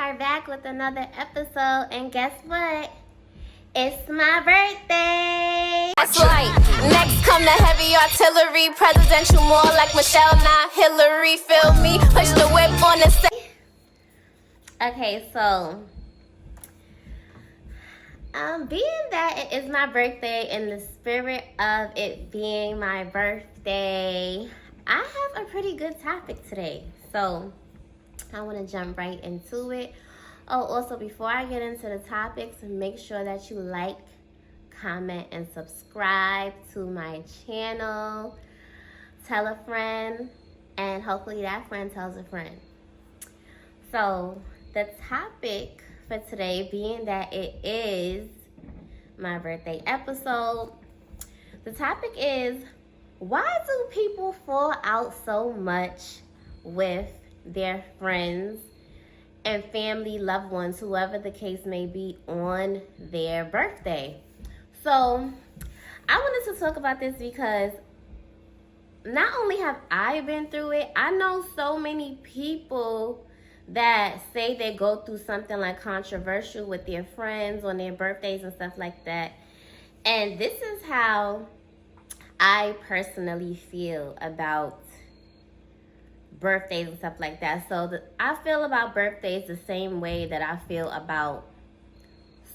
are back with another episode, and guess what? It's my birthday! That's right. Next come the heavy artillery. Presidential more like Michelle, not Hillary. Feel me? Push the whip on the set. Okay, so being that it is my birthday, in the spirit of it being my birthday, I have a pretty good topic today. So I want to jump right into it. Oh, also, before I get into the topics, make sure that you like, comment, and subscribe to my channel. Tell a friend, and hopefully that friend tells a friend. So the topic for today, being that it is my birthday episode, the topic is, why do people fall out so much with their friends and family, loved ones, whoever the case may be, on their birthday? So I wanted to talk about this because not only have I been through it, I know so many people that say they go through something like controversial with their friends on their birthdays and stuff like that. And this is how I personally feel about birthdays and stuff like that. So I feel about birthdays the same way that I feel about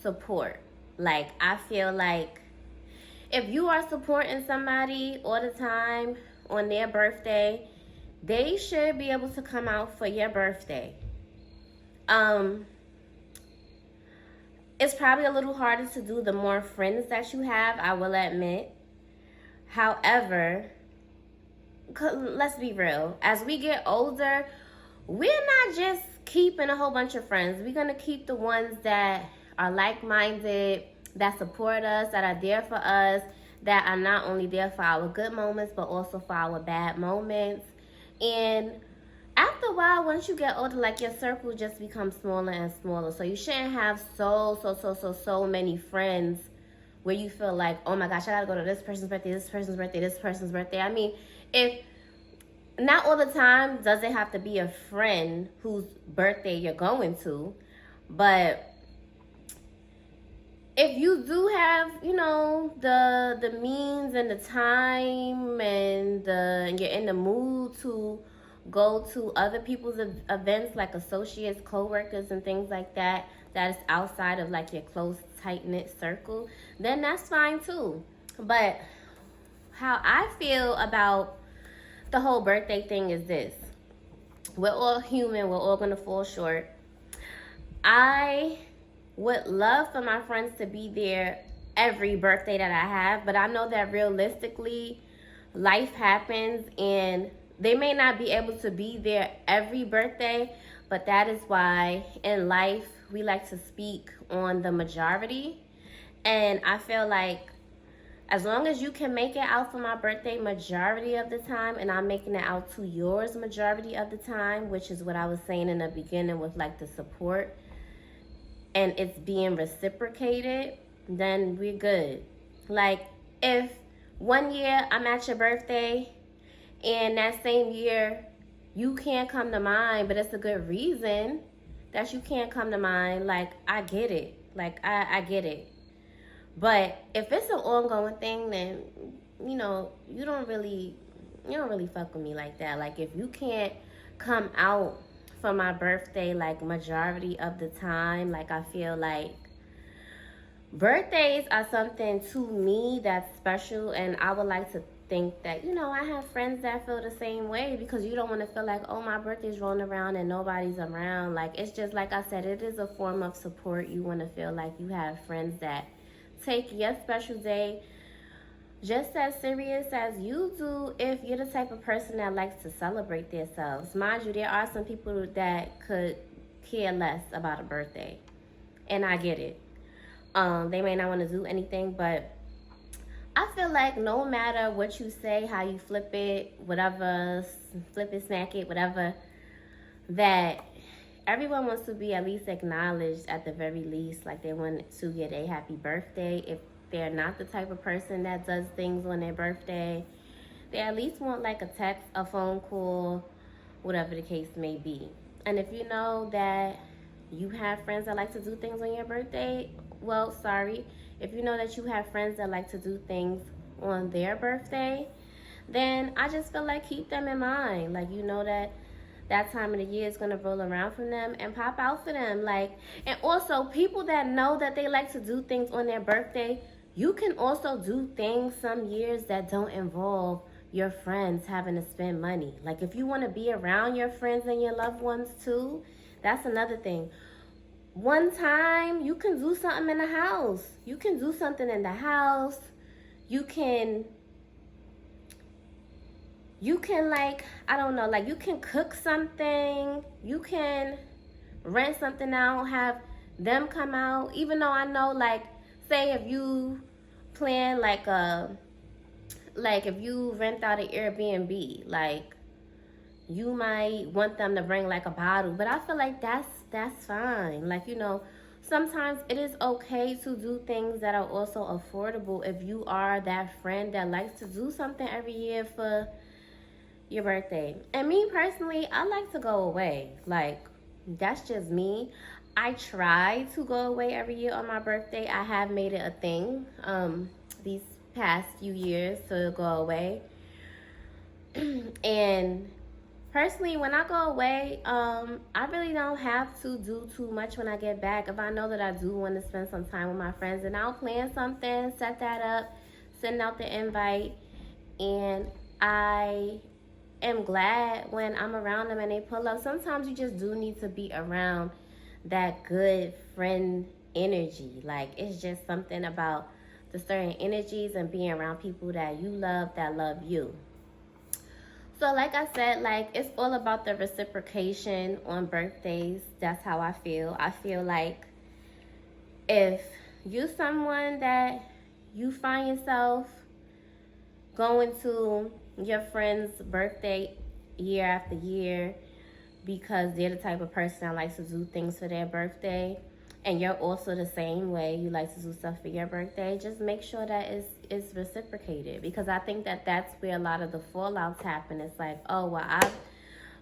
support. Like, I feel like if you are supporting somebody all the time on their birthday, they should be able to come out for your birthday. It's probably a little harder to do the more friends that you have, I will admit. However, let's be real. As we get older, we're not just keeping a whole bunch of friends. We're going to keep the ones that are like-minded, that support us, that are there for us, that are not only there for our good moments, but also for our bad moments. And after a while, once you get older, like, your circle just becomes smaller and smaller. So you shouldn't have so many friends where you feel like, oh my gosh, I gotta go to this person's birthday, this person's birthday, this person's birthday. I mean, if not all the time does it have to be a friend whose birthday you're going to, but if you do have, you know, the means and the time and you're in the mood to go to other people's events, like associates, co-workers, and things like that, that is outside of like your close, tight-knit circle, then that's fine too. But how I feel about the whole birthday thing is this: we're all human, we're all gonna fall short. I would love for my friends to be there every birthday that I have, but I know that realistically life happens and they may not be able to be there every birthday. But that is why in life we like to speak on the majority. And I feel like as long as you can make it out for my birthday majority of the time, and I'm making it out to yours majority of the time, which is what I was saying in the beginning with like the support, and it's being reciprocated, then we're good. Like, if one year I'm at your birthday and that same year you can't come to mine, but it's a good reason that you can't come to mine, like, I get it. Like, I get it. But if it's an ongoing thing, then, you know, you don't really fuck with me like that. Like, if you can't come out for my birthday, like, majority of the time, like, I feel like birthdays are something to me that's special, and I would like to think that, you know, I have friends that feel the same way, because you don't want to feel like, oh, my birthday's rolling around and nobody's around. Like, it's just, like I said, it is a form of support. You want to feel like you have friends that take your special day just as serious as you do if you're the type of person that likes to celebrate themselves. Mind you, there are some people that could care less about a birthday, and I get it. They may not want to do anything, but I feel like no matter what you say, how you flip it, whatever, flip it, smack it, whatever, that everyone wants to be at least acknowledged at the very least. Like, they want to get a happy birthday. If they're not the type of person that does things on their birthday, they at least want like a text, a phone call, whatever the case may be. And if you know that you have friends that like to do things on your birthday, well, sorry. If you know that you have friends that like to do things on their birthday, then I just feel like keep them in mind. Like, you know that that time of the year is going to roll around from them, and pop out for them. Like, and also people that know that they like to do things on their birthday, you can also do things some years that don't involve your friends having to spend money. Like, if you want to be around your friends and your loved ones too, that's another thing. One time you can do something in the house. You can do something in the house. You can like, I don't know, like you can cook something. You can rent something out, have them come out. Even though I know, like, say if you plan like if you rent out an Airbnb, like you might want them to bring like a bottle, but I feel like that's fine. Like, you know, sometimes it is okay to do things that are also affordable if you are that friend that likes to do something every year for your birthday. And me personally, I like to go away. Like, that's just me. I try to go away every year on my birthday. I have made it a thing these past few years to go away. And personally, when I go away, I really don't have to do too much when I get back. If I know that I do want to spend some time with my friends, and I'll plan something, set that up, send out the invite, and I am glad when I'm around them and they pull up. Sometimes you just do need to be around that good friend energy. Like, it's just something about the certain energies and being around people that you love, that love you. So like I said, like, it's all about the reciprocation on birthdays. That's how I feel. I feel like if you're someone that you find yourself going to your friend's birthday year after year because they're the type of person that likes to do things for their birthday, and you're also the same way, you like to do stuff for your birthday, just make sure that it's reciprocated. Because I think that that's where a lot of the fallouts happen. It's like, oh, well, I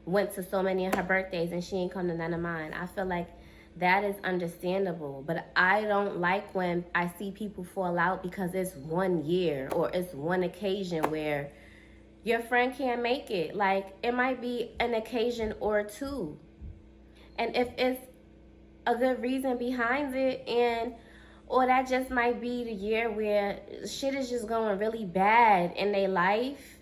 went to so many of her birthdays and she ain't come to none of mine. I feel like that is understandable, but I don't like when I see people fall out because it's one year or it's one occasion where your friend can't make it. Like, it might be an occasion or two, and if it's a good reason behind it, and or that just might be the year where shit is just going really bad in their life,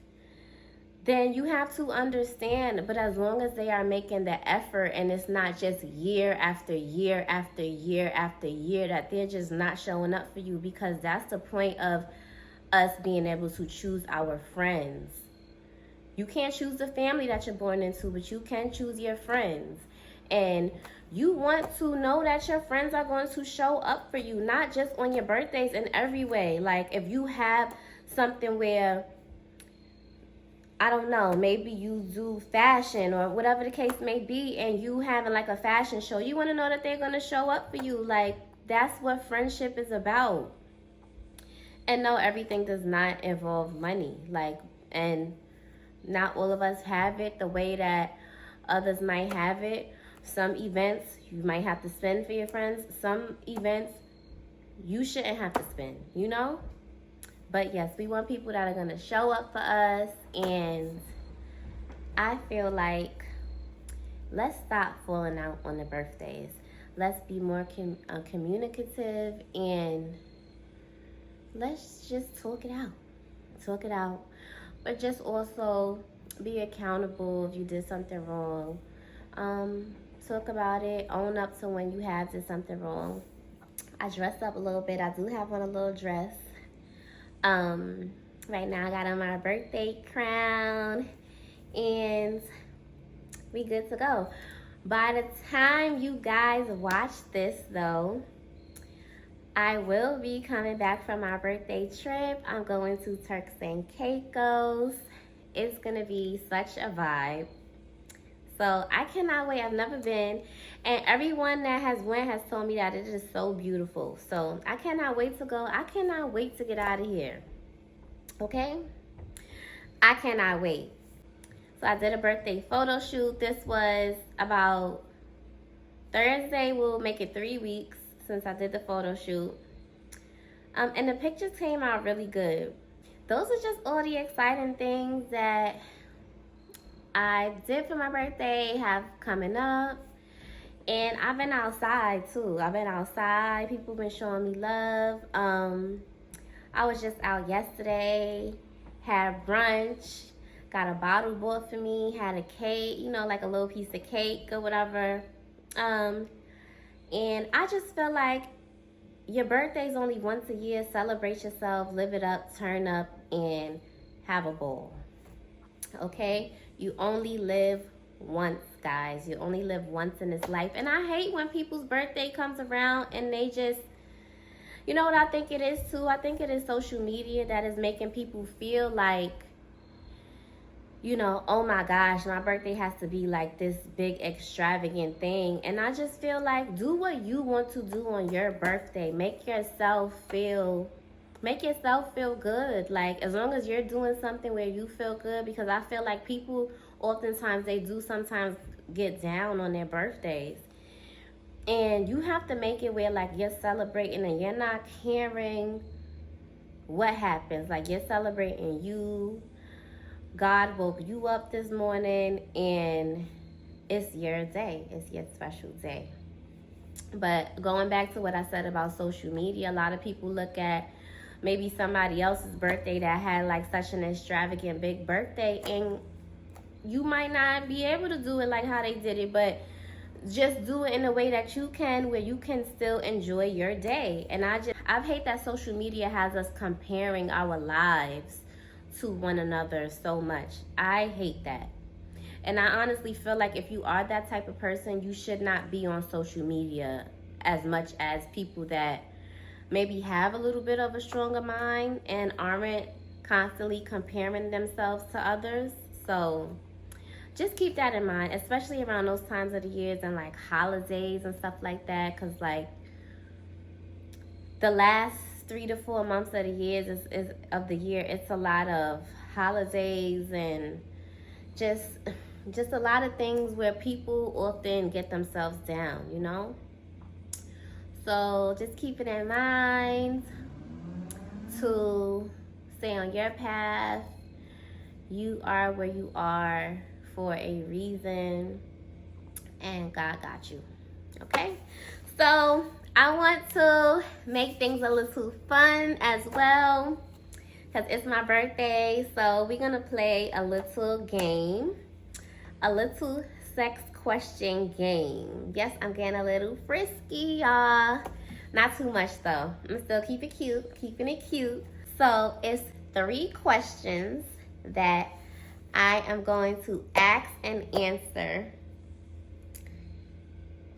then you have to understand. But as long as they are making the effort, and it's not just year after year after year after year that they're just not showing up for you, because that's the point of us being able to choose our friends. You can't choose the family that you're born into, but you can choose your friends. And you want to know that your friends are going to show up for you, not just on your birthdays, in every way. Like, if you have something where, I don't know, maybe you do fashion or whatever the case may be, and you having like a fashion show, you want to know that they're going to show up for you. Like, that's what friendship is about. And no, everything does not involve money. Like, and not all of us have it the way that others might have it. Some events you might have to spend for your friends. Some events you shouldn't have to spend, you know? But yes, we want people that are going to show up for us. And I feel like let's stop falling out on the birthdays. Let's be more communicative, and let's just talk it out. Talk it out. But just also be accountable if you did something wrong. Talk about it. Own up to when you have did something wrong. I dressed up a little bit. I do have on a little dress. Right now I got on my birthday crown, and we good to go. By the time you guys watch this, though, I will be coming back from my birthday trip. I'm going to Turks and Caicos. It's gonna be such a vibe. So I cannot wait. I've never been, and everyone that has went has told me that it is so beautiful. So I cannot wait to go. I cannot wait to get out of here. Okay? I cannot wait. So I did a birthday photo shoot. This was about Thursday will make it 3 weeks since I did the photo shoot. And the pictures came out really good. Those are just all the exciting things that I did for my birthday, have coming up. And I've been outside too. I've been outside. People been showing me love. I was just out yesterday, had brunch, got a bottle bought for me, had a cake, you know, like a little piece of cake or whatever. And I just feel like your birthday's only once a year. Celebrate yourself, live it up, turn up, and have a ball. Okay? You only live once, guys. You only live once in this life. And I hate when people's birthday comes around and they just, you know what I think it is too? I think it is social media that is making people feel like, you know, oh my gosh, my birthday has to be like this big extravagant thing. And I just feel like, do what you want to do on your birthday. Make yourself feel good. Like, as long as you're doing something where you feel good, because I feel like people oftentimes, they do sometimes get down on their birthdays. And you have to make it where, like, you're celebrating and you're not caring what happens. Like, you're celebrating you. God woke you up this morning and it's your day. It's your special day. But going back to what I said about social media, a lot of people look at maybe somebody else's birthday that had like such an extravagant big birthday, and you might not be able to do it like how they did it, but just do it in a way that you can, where you can still enjoy your day. And I hate that social media has us comparing our lives to one another so much. I hate that. And I honestly feel like if you are that type of person, you should not be on social media as much as people that maybe have a little bit of a stronger mind and aren't constantly comparing themselves to others. So just keep that in mind, especially around those times of the years and like holidays and stuff like that. Because like the last 3 to 4 months of the years is of the year, it's a lot of holidays and just a lot of things where people often get themselves down, you know. So just keep it in mind to stay on your path. You are where you are for a reason, and God got you. Okay, so I want to make things a little fun as well, because it's my birthday. So we're gonna play a little game, a little sex question game. Yes, I'm getting a little frisky, y'all. Not too much though. I'm still keeping it cute. So it's 3 questions that I am going to ask and answer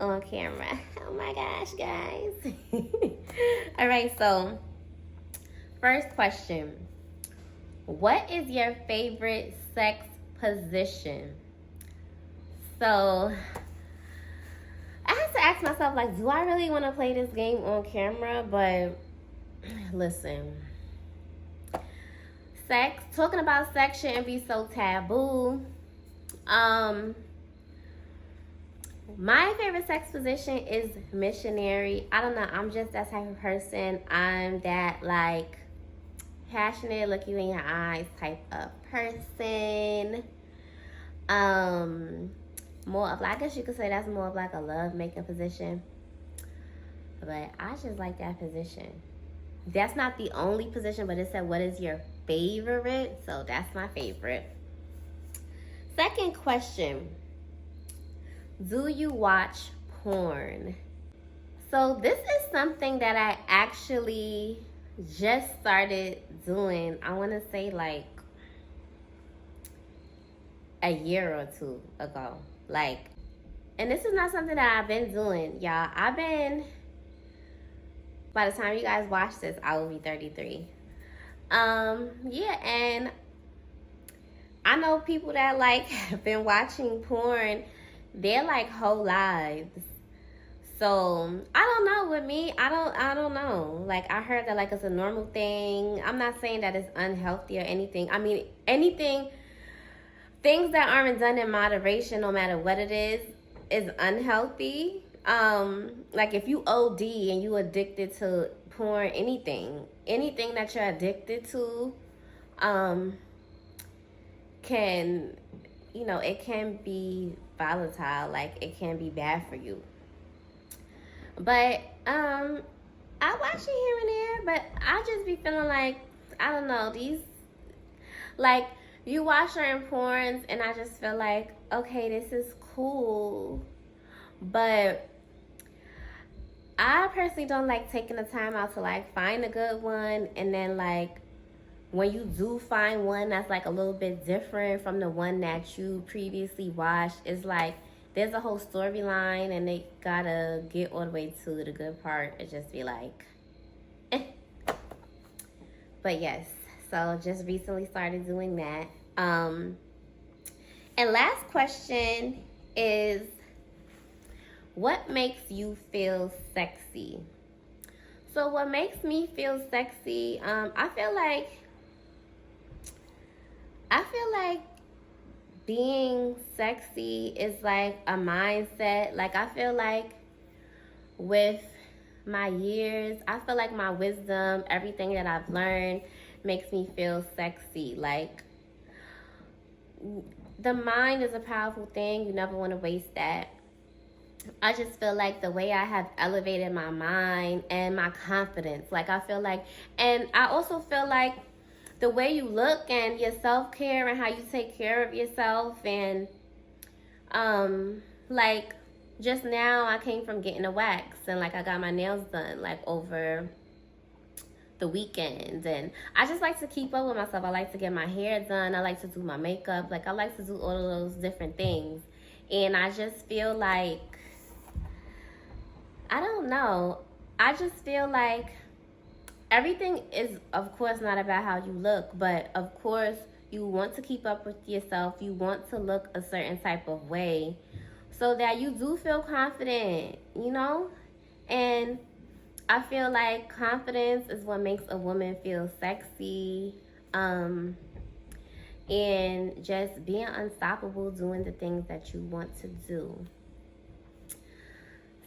on camera. Oh my gosh, guys. All right, so first question. What is your favorite sex position? So I had to ask myself, like, do I really want to play this game on camera? But listen, talking about sex shouldn't be so taboo. My favorite sex position is missionary. I don't know, I'm just that type of person. I'm that like passionate, look you in your eyes type of person. More of like, I guess you could say that's more of like a love making position. But I just like that position. That's not the only position, but it said, what is your favorite? So that's my favorite. Second question. Do you watch porn? So this is something that I actually just started doing. I want to say like a year or 2 ago. Like, and this is not something that I've been doing, y'all. By the time you guys watch this, I will be 33. Yeah, and I know people that like have been watching porn their like whole lives. So I don't know, with me, I don't know. Like, I heard that like it's a normal thing. I'm not saying that it's unhealthy or anything. I mean, things that aren't done in moderation, no matter what it is unhealthy. Like if you OD and you addicted to porn, anything that you're addicted to, can, you know, it can be volatile. Like it can be bad for you. But I watch it here and there, but I just be feeling like, I don't know, these, like, you watch certain porns and I just feel like, okay, this is cool, but I personally don't like taking the time out to like find a good one, and then like when you do find one that's like a little bit different from the one that you previously watched, it's like there's a whole storyline and they gotta get all the way to the good part. It just be like, eh. But yes, so just recently started doing that. And last question is, what makes you feel sexy? So what makes me feel sexy, I feel like being sexy is like a mindset. Like I feel like with my years, I feel like my wisdom, everything that I've learned makes me feel sexy. Like the mind is a powerful thing. You never want to waste that. I just feel like the way I have elevated my mind and my confidence, like I feel like, and I also feel like the way you look and your self-care and how you take care of yourself, and like just now I came from getting a wax and like I got my nails done like over the weekend, and I just like to keep up with myself. I like to get my hair done, I like to do my makeup, like I like to do all of those different things, and I just feel like, I don't know, I just feel like everything is, of course, not about how you look, but of course you want to keep up with yourself. You want to look a certain type of way so that you do feel confident, you know? And I feel like confidence is what makes a woman feel sexy, and just being unstoppable, doing the things that you want to do.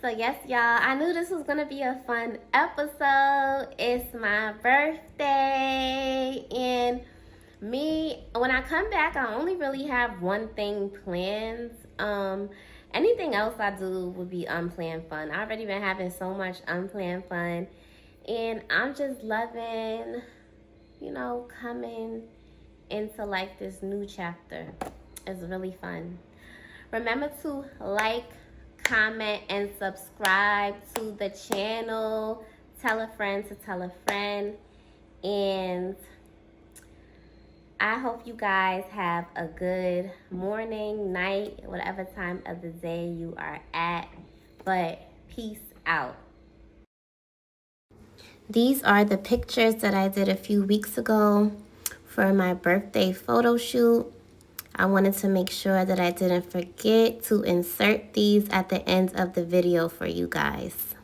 So yes, y'all, I knew this was gonna be a fun episode. It's my birthday, and when I come back, I only really have one thing planned. Anything else I do would be unplanned fun. I've already been having so much unplanned fun, and I'm just loving, you know, coming into like this new chapter. It's really fun. Remember to like, comment, and subscribe to the channel. Tell a friend to tell a friend. And I hope you guys have a good morning, night, whatever time of the day you are at. But peace out. These are the pictures that I did a few weeks ago for my birthday photo shoot. I wanted to make sure that I didn't forget to insert these at the end of the video for you guys.